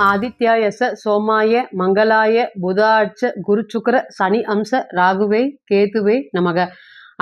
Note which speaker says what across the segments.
Speaker 1: ஆதித்யாயச சோமாய மங்களாய புதாட்ச குருச்சுக்கர சனி அம்ச ராகுவே கேதுவே நமக.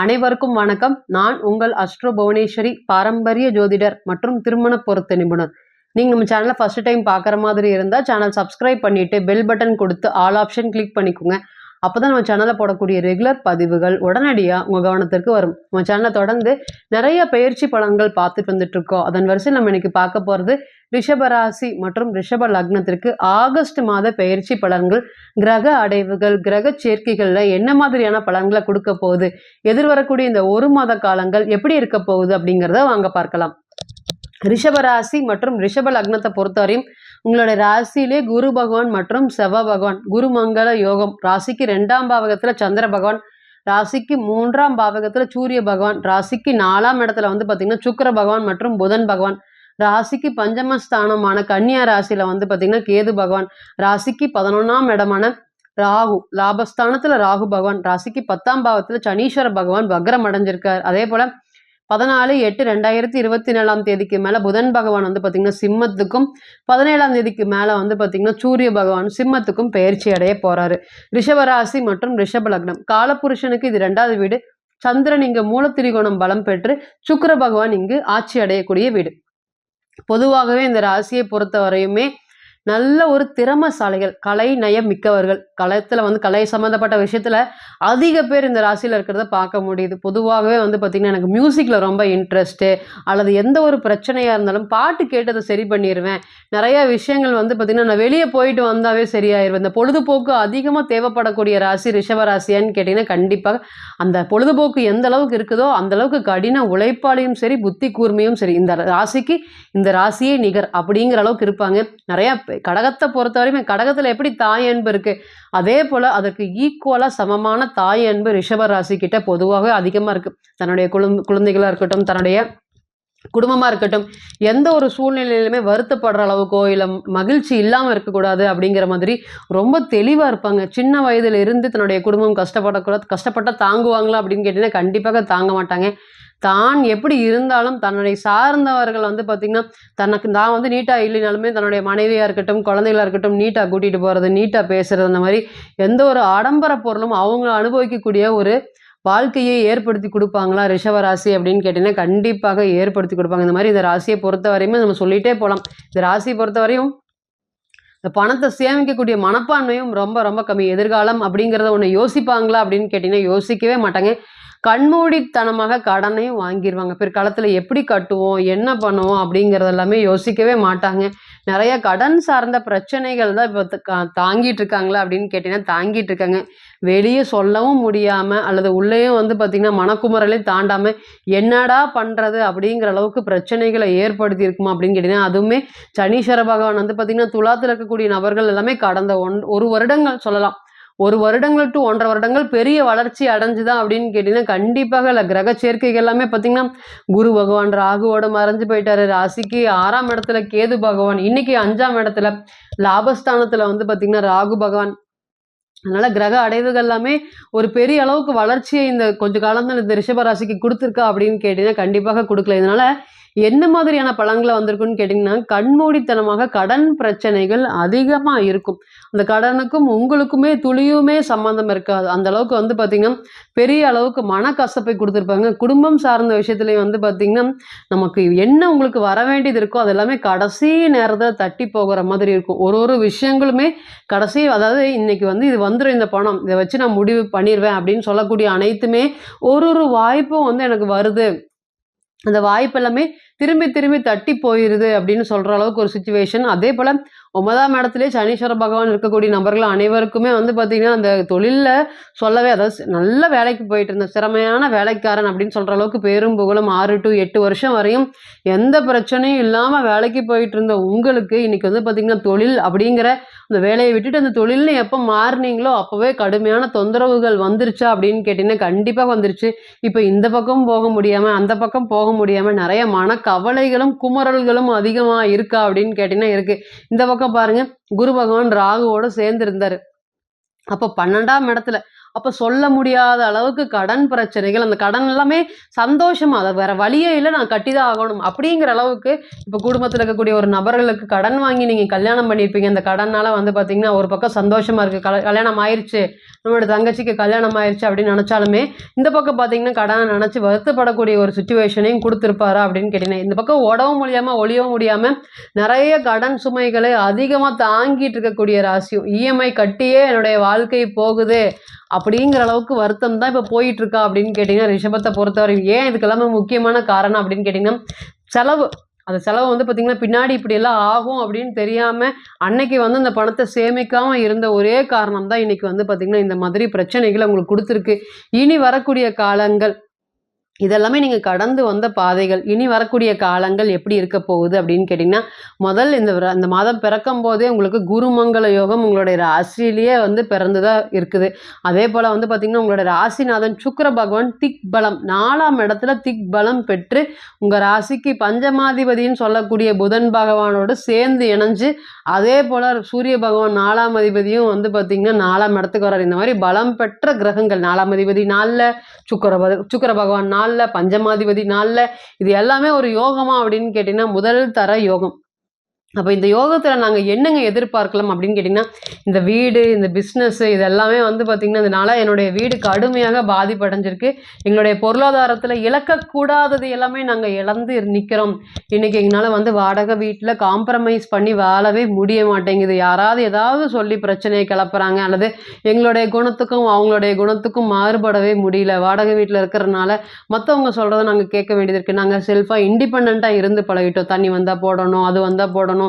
Speaker 1: அனைவருக்கும் வணக்கம். நான் உங்கள் அஸ்ட்ரோ புவனேஸ்வரி, பாரம்பரிய ஜோதிடர் மற்றும் திருமண பொருத்த நிபுணர். நீங்கள் நம்ம சேனலை ஃபர்ஸ்ட் டைம் பார்க்குற மாதிரி இருந்தால் சேனல் சப்ஸ்கிரைப் பண்ணிவிட்டு பெல் பட்டன் கொடுத்து ஆல் ஆப்ஷன் கிளிக் பண்ணிக்கோங்க. அப்போ தான் நம்ம சேனலில் போடக்கூடிய ரெகுலர் பதிவுகள் உடனடியாக உங்கள் கவனத்திற்கு வரும். நம்ம சேனலை தொடர்ந்து நிறைய பயிற்சி பலன்கள் பார்த்துட்டு வந்துட்டுருக்கோம். அதன் வரிசையில் நம்ம இன்னைக்கு பார்க்க போகிறது ரிஷபராசி மற்றும் ரிஷப லக்னத்திற்கு ஆகஸ்ட் மாத பயிற்சி பலன்கள், கிரக அடைவுகள், கிரக சேர்க்கைகளில் என்ன மாதிரியான பலன்களை கொடுக்க போகுது, எதிர்வரக்கூடிய இந்த ஒரு மாத காலங்கள் எப்படி இருக்க போகுது அப்படிங்கிறத வாங்க பார்க்கலாம். ரிஷபராசி மற்றும் ரிஷப லக்னத்தை பொறுத்தவரையும் உங்களுடைய ராசியிலே குரு பகவான் மற்றும் செவ்வாய் பகவான், குரு மங்கள யோகம். ராசிக்கு 2ஆம் பாவகத்துல சந்திர பகவான், ராசிக்கு 3ஆம் பாவகத்துல சூரிய பகவான், ராசிக்கு 4ஆம் இடத்துல பாத்தீங்கன்னா சுக்கிர பகவான் மற்றும் புதன் பகவான், ராசிக்கு பஞ்சமஸ்தானமான கன்னியா ராசியில பாத்தீங்கன்னா கேது பகவான், ராசிக்கு 11ஆம் இடமான ராகு, லாபஸ்தானத்துல ராகு பகவான், ராசிக்கு 10ஆம் பாவத்துல சனீஸ்வர பகவான் வக்ரம் அடைஞ்சிருக்கார். அதே போல 14/8/2024 மேல புதன் பகவான் பாத்தீங்கன்னா சிம்மத்துக்கும், 17ஆம் தேதிக்கு மேல பாத்தீங்கன்னா சூரிய பகவான் சிம்மத்துக்கும் பயிற்சி அடைய போறாரு. ரிஷபராசி மற்றும் ரிஷப லக்னம் காலபுருஷனுக்கு இது 2வது வீடு. சந்திரன் இங்கு மூலத்திரிகோணம் பலம் பெற்று சுக்கிர பகவான் இங்கு ஆட்சி அடையக்கூடிய வீடு. பொதுவாகவே இந்த ராசியை பொறுத்த வரையுமே நல்ல ஒரு திறமசாலிகள், கலை நயம் மிக்கவர்கள், களத்துல கலை சம்மந்தப்பட்ட விஷயத்துல அதிக பேர் இந்த ராசியில இருக்கிறத பார்க்க முடியுது. பொதுவாகவே பார்த்தீங்கன்னா எனக்கு மியூசிக்ல ரொம்ப இன்ட்ரெஸ்ட்டு, அல்லது எந்த ஒரு பிரச்சனையா இருந்தாலும் பாட்டு கேட்டதை சரி பண்ணிடுவேன். நிறைய விஷயங்கள் பார்த்தீங்கன்னா நான் வெளியே போயிட்டு வந்தாவே சரியாயிருவேன். இந்த பொழுதுபோக்கு அதிகமாக தேவைப்படக்கூடிய ராசி ரிஷப ராசியான்னு கேட்டிங்கன்னா கண்டிப்பாக அந்த பொழுதுபோக்கு எந்த அளவுக்கு இருக்குதோ அந்த அளவுக்கு கடின உழைப்பாளையும் சரி, புத்தி கூர்மையும் சரி இந்த ராசிக்கு இந்த ராசியே நிகர் அப்படிங்கிற அளவுக்கு இருப்பாங்க. நிறைய கடகத்தை பொறுத்தவரையுமே கடகத்துல எப்படி தாய் அன்பு இருக்கு, அதே போல அதற்கு ஈக்குவலா சமமான தாய் அன்பு ரிஷப ராசி கிட்ட பொதுவாகவே அதிகமா இருக்கு. தன்னுடைய குழந்தைகளா இருக்கட்டும், தன்னுடைய குடும்பமா இருக்கட்டும், எந்த ஒரு சூழ்நிலையிலுமே வருத்தப்படுற அளவுக்கோ இல்லை மகிழ்ச்சி இல்லாமல் இருக்கக்கூடாது அப்படிங்கிற மாதிரி ரொம்ப தெளிவாக இருப்பாங்க. சின்ன வயதுல இருந்து தன்னுடைய குடும்பம் கஷ்டப்பட்டால் தாங்குவாங்களா அப்படின்னு கேட்டீங்கன்னா கண்டிப்பாக தாங்க மாட்டாங்க. தான் எப்படி இருந்தாலும் தன்னுடைய சார்ந்தவர்கள் பார்த்திங்கன்னா தனக்கு நான் நீட்டாக இல்லைனாலுமே தன்னுடைய மனைவியாக இருக்கட்டும், குழந்தைகளாக இருக்கட்டும், நீட்டாக கூட்டிகிட்டு போகிறது, நீட்டாக பேசுகிறது, அந்த மாதிரி எந்த ஒரு ஆடம்பர பொருளும் அவங்க அனுபவிக்கக்கூடிய ஒரு வாழ்க்கையை ஏற்படுத்தி கொடுப்பாங்களா ரிஷபராசி அப்படின்னு கேட்டிங்கன்னா கண்டிப்பாக ஏற்படுத்தி கொடுப்பாங்க. இந்த மாதிரி இந்த ராசியை பொறுத்த வரையுமே நம்ம சொல்லிகிட்டே போகலாம். இந்த ராசியை பொறுத்த வரையும் இந்த பணத்தை சேமிக்கக்கூடிய மனப்பான்மையும் ரொம்ப ரொம்ப கம்மி. எதிர்காலம் அப்படிங்கிறத ஒன்று யோசிப்பாங்களா அப்படின்னு கேட்டிங்கன்னா யோசிக்கவே மாட்டாங்க. கண்மூடித்தனமாக கடனையும் வாங்கிடுவாங்க. பிற்காலத்தில் எப்படி கட்டுவோம், என்ன பண்ணுவோம் அப்படிங்கிறது எல்லாமே யோசிக்கவே மாட்டாங்க. நிறைய கடன் சார்ந்த பிரச்சனைகள் தான் இப்போ தாங்கிட்டு இருக்காங்களா அப்படின்னு கேட்டிங்கன்னா தாங்கிட்டு இருக்காங்க. வெளியே சொல்லவும் முடியாமல் அல்லது உள்ளேயும் பார்த்திங்கன்னா மனக்குமுறலே தாண்டாமல் என்னடா பண்ணுறது அப்படிங்கிற அளவுக்கு பிரச்சனைகளை ஏற்படுத்தி இருக்குமா அப்படின்னு கேட்டிங்கன்னா அதுவுமே சனீஸ்வர பகவான் பார்த்திங்கன்னா துலாத்தில் இருக்கக்கூடிய நபர்கள் எல்லாமே கடந்த 1 வருடங்கள் சொல்லலாம், 1 வருடங்கள் டு 1.5 வருடங்கள் பெரிய வளர்ச்சி அடைஞ்சுதான் அப்படின்னு கேட்டீங்கன்னா கண்டிப்பாக இல்லை. கிரக சேர்க்கைகள் எல்லாமே பார்த்தீங்கன்னா குரு பகவான் ராகுவோட மறைஞ்சு போயிட்டாரு. ராசிக்கு 6ஆம் இடத்துல கேது பகவான், இன்னைக்கு 5ஆம் இடத்துல லாபஸ்தானத்துல பார்த்தீங்கன்னா ராகு பகவான். அதனால கிரக அடைவுகள் எல்லாமே ஒரு பெரிய அளவுக்கு வளர்ச்சியை இந்த கொஞ்ச காலம் தான் இந்த ரிஷபராசிக்கு கொடுத்துருக்கா அப்படின்னு கேட்டீங்கன்னா கண்டிப்பாக கொடுக்கல. இதனால என்ன மாதிரியான பலன்களை வந்திருக்குன்னு கேட்டிங்கன்னா கண்மூடித்தனமாக கடன் பிரச்சனைகள் அதிகமாக இருக்கும். அந்த கடனுக்கும் உங்களுக்குமே துளியுமே சம்மந்தம் இருக்காது. அந்த அளவுக்கு பார்த்திங்கன்னா பெரிய அளவுக்கு மனக்கசப்பை கொடுத்துருப்பாங்க. குடும்பம் சார்ந்த விஷயத்துலையும் பார்த்திங்கன்னா நமக்கு என்ன உங்களுக்கு வர வேண்டியது இருக்கோ அது எல்லாமே கடைசி நேரத்தில் தட்டி போகிற மாதிரி இருக்கும். ஒரு விஷயங்களுமே கடைசி, அதாவது இன்னைக்கு இது வந்துடும் இந்த பணம், இதை வச்சு நான் முடிவு பண்ணிடுவேன் அப்படின்னு சொல்லக்கூடிய அனைத்துமே ஒரு வாய்ப்பும் எனக்கு வருது, அந்த வாய்ப்பு எல்லாமே திரும்பி திரும்பி தட்டி போயிருது அப்படின்னு சொல்கிற அளவுக்கு ஒரு சுச்சுவேஷன். அதே போல் 9ஆம் இடத்துலேயே சனீஸ்வர பகவான் இருக்கக்கூடிய நபர்கள் அனைவருக்குமே பார்த்திங்கன்னா அந்த தொழிலில் சொல்லவே, அதாவது நல்ல வேலைக்கு போயிட்டு இருந்த திறமையான வேலைக்காரன் அப்படின்னு சொல்கிற அளவுக்கு பேரும் புகழும் 6 to 8 வருஷம் வரையும் எந்த பிரச்சனையும் இல்லாமல் வேலைக்கு போயிட்டு இருந்த உங்களுக்கு இன்றைக்கி பார்த்திங்கன்னா தொழில் அப்படிங்கிற அந்த வேலையை விட்டுட்டு அந்த தொழில்னு எப்போ மாறினீங்களோ அப்போவே கடுமையான தொந்தரவுகள் வந்துருச்சா அப்படின்னு கேட்டிங்கன்னா கண்டிப்பாக வந்துருச்சு. இப்போ இந்த பக்கம் போக முடியாமல் அந்த பக்கம் போக முடியாமல் நிறைய கவலைகளும் குமரல்களும் அதிகமா இருக்கா அப்படின்னு கேட்டீங்கன்னா இருக்கு. இந்த பக்கம் பாருங்க, குரு பகவான் ராகுவோட சேர்ந்து இருந்தாரு. அப்போ 12ஆம் இடத்துல அப்ப சொல்ல முடியாத அளவுக்கு கடன் பிரச்சனைகள், அந்த கடன் எல்லாமே சந்தோஷமா, அத வேற வழியே இல்ல நான் கட்டிதான் ஆகணும் அப்படிங்கிற அளவுக்கு இப்ப குடும்பத்துல இருக்கக்கூடிய ஒரு நபர்களுக்கு கடன் வாங்கி நீங்க கல்யாணம் பண்ணியிருப்பீங்க. அந்த கடனால வந்து பார்த்தீங்கன்னா, ஒரு பக்கம் சந்தோஷமா இருக்கு. கல்யாணம் ஆயிருச்சு. நம்மளோட தங்கச்சிக்கு கல்யாணம் ஆயிருச்சு அப்படின்னு நெனச்சாலுமே, இந்த பக்கம் பார்த்தீங்கன்னா, கடன நெனச்சு வருத்தப்படக்கூடிய ஒரு சிச்சுவேஷனையும் குடுத்திருப்பாரா அப்படின்னு கேட்டீங்கன்னா, இந்த பக்கம் ஓடவும் முடியாம, ஒளியவும் முடியாம நெறைய கடன் சுமைகளை அதிகமா தாங்கிட்டு இருக்கக்கூடிய ராசியும், இஎம்ஐ கட்டியே என்னுடைய வாழ்க்கை போகுது அப்படிங்கிற அளவுக்கு வருத்தம் தான் இப்ப போயிட்டு இருக்கா அப்படின்னு கேட்டீங்கன்னா, ரிஷபத்த பொறுத்தவரை ஏன் இதுக்கெல்லாமே முக்கியமான காரணம் அப்படின்னு கேட்டீங்கன்னா, செலவு. அந்த செலவு வந்து பார்த்தீங்கன்னா, பின்னாடி இப்படியெல்லாம் ஆகும் அப்படின்னு தெரியாம, அன்னைக்கு வந்து அந்த பணத்த சேமிக்காம இருந்த ஒரே காரணம் தான் இன்னைக்கு வந்து பார்த்தீங்கன்னா, இந்த மாதிரி பிரச்சனைகள உங்களுக்கு குடுத்துருக்கு. இனி வரக்கூடிய காலங்கள் இதெல்லாமே நீங்க கடந்து வந்த பாதைகள். இனி வரக்கூடிய காலங்கள் எப்படி இருக்க போகுது அப்படின்னு கேட்டீங்கன்னா, முதல் இந்த மாதம் பிறக்கும்போதே உங்களுக்கு குருமங்கள யோகம் உங்களுடைய ராசியிலேயே வந்து பிறந்ததா இருக்குது. அதேபோல வந்து பார்த்தீங்கன்னா, உங்களுடைய ராசிநாதன் சுக்கிர பகவான் திக்பலம் 4ஆம் இடத்துல திக்பலம் பெற்று உங்க ராசிக்கு பஞ்சமாதிபதின்னு சொல்லக்கூடிய புதன் பகவானோடு சேர்ந்து இணைஞ்சு, அதேபோல சூரிய பகவான் 4ஆம் அதிபதியும் வந்து பார்த்தீங்கன்னா 4ஆம் இடத்துக்கு வர்றாரு. இந்த மாதிரி பலம் பெற்ற கிரகங்கள் 4ஆம் அதிபதி 4ல, சுக்கிர பகவான் 4ல, பஞ்சமாதிபதி 4ல, இது எல்லாமே ஒரு யோகமா அப்படின்னு கேட்டீங்கன்னா, முதல் தர யோகம். அப்ப இந்த யோகத்துல நாங்க என்னங்க எதிர்பார்க்கலாம் அப்படின்னு கேட்டீங்கன்னா, இந்த வீடு, இந்த பிசினஸ் இது எல்லாமே வந்து பார்த்தீங்கன்னா, இதனால என்னுடைய வீடு கடுமையாக பாதிப்படைஞ்சிருக்கு. எங்களுடைய பொருளாதாரத்துல இழக்கக்கூடாதது எல்லாமே நாங்க இழந்து நிக்கிறோம். இன்னைக்கு எங்கனால வந்து வாடகை வீட்ல காம்ப்ரமைஸ் பண்ணி வாழவே முடிய மாட்டேங்குது. யாராவது ஏதாவது சொல்லி பிரச்சனைய கிளப்புறாங்க. அல்லது எங்களுடைய குணத்துக்கும், அவங்களுடைய குணத்துக்கும் மாறுபடவே முடியல. வாடகை வீட்ல இருக்கிறனால மத்தவங்க சொல்றத நாங்க கேட்க வேண்டியது இருக்கு. நாங்க செல்ஃபா இண்டிபெண்டன்ட்டா இருந்து பழகிட்டோம். தண்ணி வந்தா போடணும், அது வந்தா போடணும்.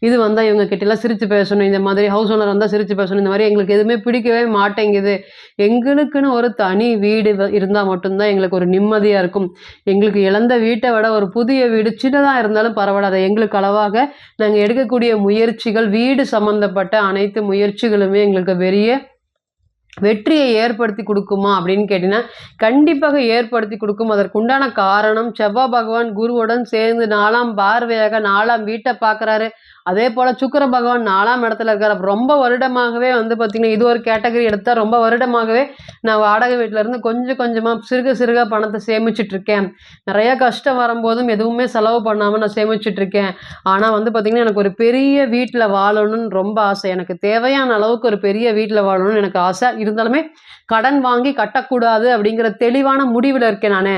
Speaker 1: இது வந்தா இவங்க கிட்டலாம் சிரிச்சு பேசணும். இந்த மாதிரி ஹவுஸ் ஓனர் வந்தா சிரிச்சு பேசணும். இந்த மாதிரி எங்களுக்கு எதுவுமே பிடிக்கவே மாட்டேங்குது. எங்களுக்குன்னு ஒரு தனி வீடு இருந்தா மட்டும் தான் எங்களுக்கு ஒரு நிம்மதியா இருக்கும். எங்களுக்கு இழந்த வீட்ட விட ஒரு புதிய வீடு சின்னதா இருந்தாலும் பரவால்ல. அத எங்களுக்கு அளவாக நாங்க எடுக்கக்கூடிய முயற்சிகள், வீடு சம்மந்தப்பட்ட அனைத்து முயற்சிகளுமே எங்களுக்கு பெரிய வெற்றியை ஏற்படுத்தி குடுக்குமா அப்படின்னு கேட்டீங்கன்னா, கண்டிப்பாக ஏற்படுத்தி குடுக்கும். அதற்குண்டான காரணம் செவ்வாய் பகவான் குருவுடன் சேர்ந்து 4ஆம் பார்வையாக 4ஆம் வீட்ட பார்க்குறாரு. அதேபோல சுக்கிர பகவான் 4ஆம் இடத்துல இருக்காரு. அப்ப ரொம்ப வருடமாகவே வந்து பார்த்தீங்கன்னா, இது ஒரு கேட்டகரி எடுத்தா ரொம்ப வருடமாகவே நான் வாடகை வீட்ல இருந்து கொஞ்சம் கொஞ்சமா சிறுக சிறுக பணத்த சேமிச்சுட்டு இருக்கேன். நெறைய கஷ்டம் வரும்போதும் எதுவுமே செலவு பண்ணாம நான் சேமிச்சுட்டு இருக்கேன். ஆனா வந்து பார்த்தீங்கன்னா, எனக்கு ஒரு பெரிய வீட்ல வாழணும்னு ரொம்ப ஆசை. எனக்கு தேவையான அளவுக்கு ஒரு பெரிய வீட்ல வாழணும்னு எனக்கு ஆசை. இருந்தாலுமே கடன் வாங்கி கட்டக்கூடாது அப்படிங்கிற தெளிவான முடிவுல இருக்கேன் நானு.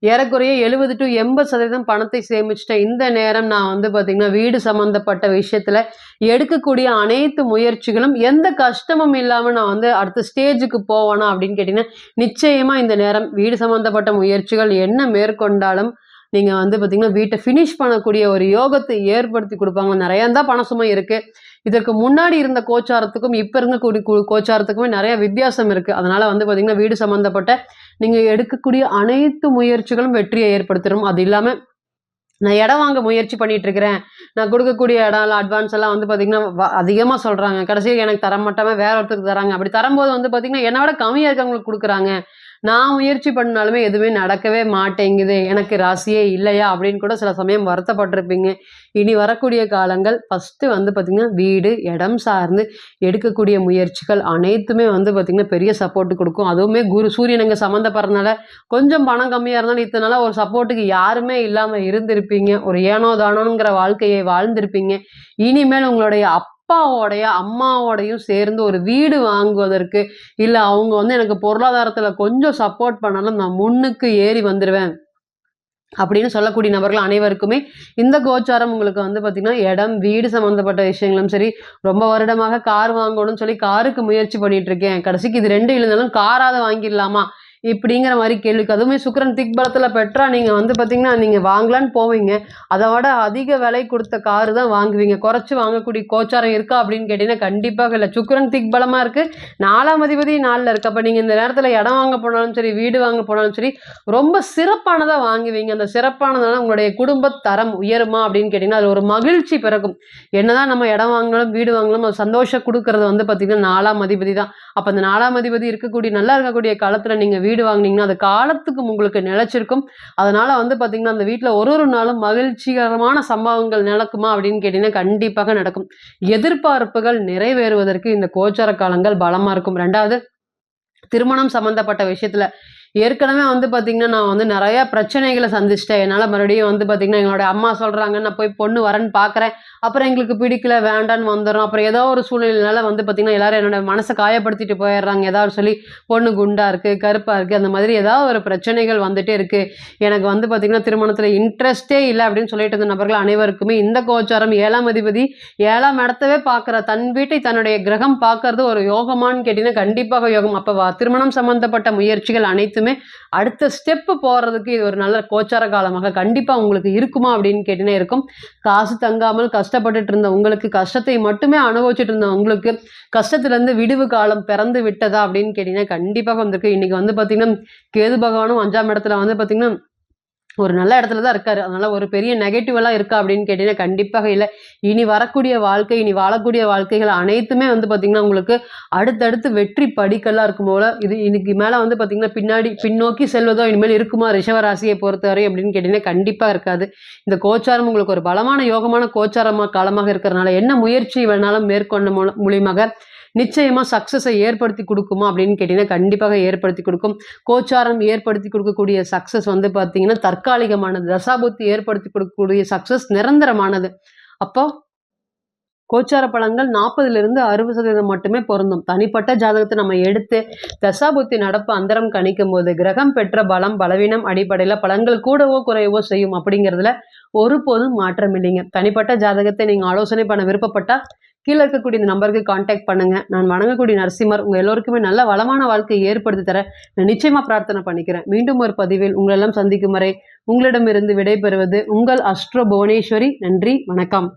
Speaker 1: ஏறக்குறைய 70 to 80% பணத்தை சேமிச்சுட்டேன். இந்த நேரம் நான் வந்து பார்த்தீங்கன்னா, வீடு சம்மந்தப்பட்ட விஷயத்துல எடுக்கக்கூடிய அனைத்து முயற்சிகளும் எந்த கஷ்டமும் இல்லாம நான் வந்து அடுத்த ஸ்டேஜுக்கு போவேனா அப்படின்னு கேட்டீங்கன்னா, நிச்சயமா இந்த நேரம் வீடு சம்மந்தப்பட்ட முயற்சிகள் என்ன மேற்கொண்டாலும், நீங்க வந்து பார்த்தீங்கன்னா, வீட்ட ஃபினிஷ் பண்ணக்கூடிய ஒரு யோகத்தை ஏற்படுத்தி குடுப்பாங்க. நெறையா தான் பண சுமை இருக்கு. இதற்கு முன்னாடி இருந்த கோச்சாரத்துக்கும், இப்ப இருக்கக்கூடிய கோச்சாரத்துக்குமே நெறைய வித்தியாசம் இருக்கு. அதனால வந்து பார்த்தீங்கன்னா, வீடு சம்மந்தப்பட்ட நீங்க எடுக்கக்கூடிய அனைத்து முயற்சிகளும் வெற்றியை ஏற்படுத்திரும். அது இல்லாம நான் இடம் வாங்க முயற்சி பண்ணிட்டு இருக்கிறேன். நான் குடுக்கக்கூடிய இடம்லாம் அட்வான்ஸ் எல்லாம் வந்து பார்த்தீங்கன்னா, அதிகமா சொல்றாங்க. கடைசியில எனக்கு தர மாட்டாம வேற ஒருத்தருக்கு தராங்க. அப்படி தரும்போது வந்து பார்த்தீங்கன்னா, என்ன விட கம்மியா இருக்கவங்களுக்கு குடுக்குறாங்க. நான் முயற்சி பண்ணாலுமே எதுவுமே நடக்கவே மாட்டேங்குது. எனக்கு ராசியே இல்லையா? அப்படின்னு கூட சில சமயம் வருத்தப்பட்டுருப்பீங்க. இனி வரக்கூடிய காலங்கள் ஃபர்ஸ்ட்டு வந்து பார்த்தீங்கன்னா, வீடு, இடம் சார்ந்து எடுக்கக்கூடிய முயற்சிகள் அனைத்துமே வந்து பார்த்தீங்கன்னா, பெரிய சப்போர்ட் குடுக்கும். அதுவுமே சூரியன் அங்க சம்மந்தப்படுறதுனால, கொஞ்சம் பணம் கம்மியா இருந்தாலும் இத்தன நாளா ஒரு சப்போர்ட்டுக்கு யாருமே இல்லாம இருந்திருப்பீங்க. ஒரு ஏனோ தானோங்கிற வாழ்க்கையை வாழ்ந்திருப்பீங்க. இனிமேல் உங்களுடைய அப்பாவோடைய, அம்மாவோடையும் சேர்ந்து ஒரு வீடு வாங்குவதற்கு, இல்ல அவங்க வந்து எனக்கு பொருளாதாரத்துல கொஞ்சம் சப்போர்ட் பண்ணாலும் நான் முன்னுக்கு ஏறி வந்துருவேன். அப்படின்னு சொல்லக்கூடிய நபர்கள் அனைவருக்குமே இந்த கோச்சாரம் உங்களுக்கு வந்து பார்த்தீங்கன்னா, இடம், வீடு சம்மந்தப்பட்ட விஷயங்களும் சரி, ரொம்ப வருடமாக கார் வாங்கணும்னு சொல்லி காருக்கு முயற்சி பண்ணிட்டு இருக்கேன். கடைசிக்கு இது 2 இல்லனாலும் காராவது வாங்கிடலாமா? இப்படிங்கிற மாரி கேள்விக்கு அதுவுமே சுக்கிரன் திக்பலத்துல பெற்றா நீங்க வந்து பார்த்தீங்கன்னா, நீங்க வாங்கலான்னு போவீங்க. அத விட அதிக விலை குடுத்த காரு தான் வாங்குவீங்க. குறைச்சு வாங்கக்கூடிய கோச்சாரம் இருக்கா அப்படின்னு கேட்டீங்கன்னா, கண்டிப்பாக இல்ல. சுக்கிரன் திக்பலமா இருக்கு. 4ஆம் அதிபதி 4ல இருக்கு. அப்ப நீங்க இந்த நேரத்துல இடம் வாங்க போனாலும் சரி, வீடு வாங்க போனாலும் சரி, ரொம்ப சிறப்பானதா வாங்குவீங்க. அந்த சிறப்பானதுனால உங்களுடைய குடும்ப தரம் உயருமா அப்படின்னு கேட்டீங்கன்னா, அது ஒரு மகிழ்ச்சி பிறக்கும். என்னதான் நம்ம இடம் வாங்கினாலும், வீடு வாங்கினாலும் அது சந்தோஷம் குடுக்குறது வந்து பார்த்தீங்கன்னா, 4ஆம் அதிபதி தான். அப்ப அந்த 4ஆம் அதிபதி இருக்கக்கூடிய நல்லா இருக்கக்கூடிய காலத்துல நீங்க வீடு வாங்குனீங்கன்னா, அது காலத்துக்கு உங்களுக்கு நிலைச்சிருக்கும். அதனால வந்து பார்த்தீங்கன்னா, அந்த வீட்ல ஒரு ஒரு நாளும் மகிழ்ச்சிகரமான சம்பவங்கள் நடக்குமா அப்படின்னு கேட்டீங்கன்னா, கண்டிப்பாக நடக்கும். எதிர்பார்ப்புகள் நிறைவேறுவதற்கு இந்த கோச்சார காலங்கள் பலமா இருக்கும். 2வது திருமணம் சம்மந்தப்பட்ட விஷயத்துல ஏற்கனவே வந்து பார்த்தீங்கன்னா, நான் வந்து நெறைய பிரச்சனைகள சந்திச்சுட்டேன். என்னால மறுபடியும் வந்து பார்த்தீங்கன்னா, எங்களுடைய அம்மா சொல்றாங்க, நான் போய் பொண்ணு வரேன்னு பார்க்குறேன். அப்புறம் எங்களுக்கு பிடிக்கல, வேண்டான்னு வந்துர்றோம். அப்புறம் ஏதோ ஒரு சூழ்நிலையினால வந்து பார்த்தீங்கன்னா, எல்லாரும் என்னோட மனச காயப்படுத்திட்டு போயிர்றாங்க. ஏதாவது சொல்லி, பொண்ணு குண்டா இருக்கு, கருப்பா இருக்கு, அந்த மாதிரி ஏதாவது ஒரு பிரச்சனைகள் வந்துட்டே இருக்கு. எனக்கு வந்து பார்த்தீங்கன்னா, திருமணத்தில இன்ட்ரெஸ்ட்டே இல்ல அப்படின்னு சொல்லிட்டு இருந்த நபர்கள் அனைவருக்குமே இந்த கோச்சாரம் 7ஆம் அதிபதி 7ஆம் இடத்தவே பார்க்குற தன் வீட்டை தன்னுடைய கிரகம் பார்க்கறது ஒரு யோகமான்னு கேட்டீங்கன்னா, கண்டிப்பாக யோகம். அப்ப திருமணம் சம்பந்தப்பட்ட முயற்சிகள் அனைத்துமே அடுத்த ஸ்டெப் போறதுக்கு இது ஒரு நல்ல கோச்சார காலமாக கண்டிப்பா உங்களுக்கு இருக்குமா அப்படின்னு கேட்டீங்கன்னா இருக்கும். காசு தங்காமல் கஷ்டப்பட்டுட்டு இருந்த உங்களுக்கு, கஷ்டத்தை மட்டுமே அனுபவிச்சுட்டு இருந்த உங்களுக்கு, கஷ்டத்திலிருந்து விடுவு காலம் பிறந்து விட்டதா அப்படின்னு கேட்டீங்கன்னா கண்டிப்பாக வந்திருக்கு. இன்னைக்கு வந்து பார்த்தீங்கன்னா, கேது பகவானும் 5ஆம் இடத்துல வந்து பார்த்தீங்கன்னா ஒரு நல்ல இடத்துல தான் இருக்காரு. அதனால ஒரு பெரிய நெகட்டிவெல்லாம் இருக்கா அப்படின்னு கேட்டீங்கன்னா, கண்டிப்பாக இல்ல. இனி வரக்கூடிய வாழ்க்கை, இனி வாழக்கூடிய வாழ்க்கைகள் அனைத்துமே வந்து பார்த்தீங்கன்னா, உங்களுக்கு அடுத்தடுத்து வெற்றி படிக்கல்லா இருக்கும் போல. இதுக்கு மேல வந்து பார்த்தீங்கன்னா, பின்னோக்கி செல்வதோ இனிமேல் இருக்குமா ரிஷவ ராசியை பொறுத்தவரை அப்படின்னு கேட்டீங்கன்னா, கண்டிப்பா இருக்காது. இந்த கோச்சாரம் உங்களுக்கு ஒரு பலமான, யோகமான காலமாக இருக்கிறனால, என்ன முயற்சி வேணாலும் மேற்கொண்ட மூலியமாக நிச்சயமா சக்சஸை ஏற்படுத்தி குடுக்குமா அப்படின்னு கேட்டீங்கன்னா, கண்டிப்பாக ஏற்படுத்தி குடுக்கும். கோச்சாரம் ஏற்படுத்தி கொடுக்கக்கூடிய சக்சஸ் வந்து பார்த்தீங்கன்னா, தற்காலிகமானது. தசாபுத்தி ஏற்படுத்தி கொடுக்கக்கூடிய சக்சஸ் நிரந்தரமானது. அப்போ கோச்சார பலன்கள் 40லிருந்து 60% மட்டுமே பொருந்தும். தனிப்பட்ட ஜாதகத்தை நம்ம எடுத்து தசாபுத்தி நடப்பு அந்தரம் கணிக்கும்போது, கிரகம் பெற்ற பலம், பலவீனம் அடிப்படையில பலன்கள் கூடவோ, குறையவோ செய்யும் அப்படிங்கிறதுல ஒருபோதும் மாற்றம் இல்லைங்க. தனிப்பட்ட ஜாதகத்தை நீங்க ஆலோசனை பண்ண விருப்பப்பட்டா, கீழ இருக்கக்கூடிய இந்த நம்பருக்கு கான்டாக்ட் பண்ணுங்க. நான் வணங்கக்கூடிய நரசிம்மர் உங்க எல்லோருக்குமே நல்ல வளமான வாழ்க்கையை ஏற்படுத்தி தர நான் நிச்சயமா பிரார்த்தனை பண்ணிக்கிறேன். மீண்டும் ஒரு பதிவில் உங்களெல்லாம் சந்திக்கும் வரை உங்களிடமிருந்து விடைபெறுவது உங்கள் அஸ்ட்ரோ புவனேஸ்வரி. நன்றி, வணக்கம்.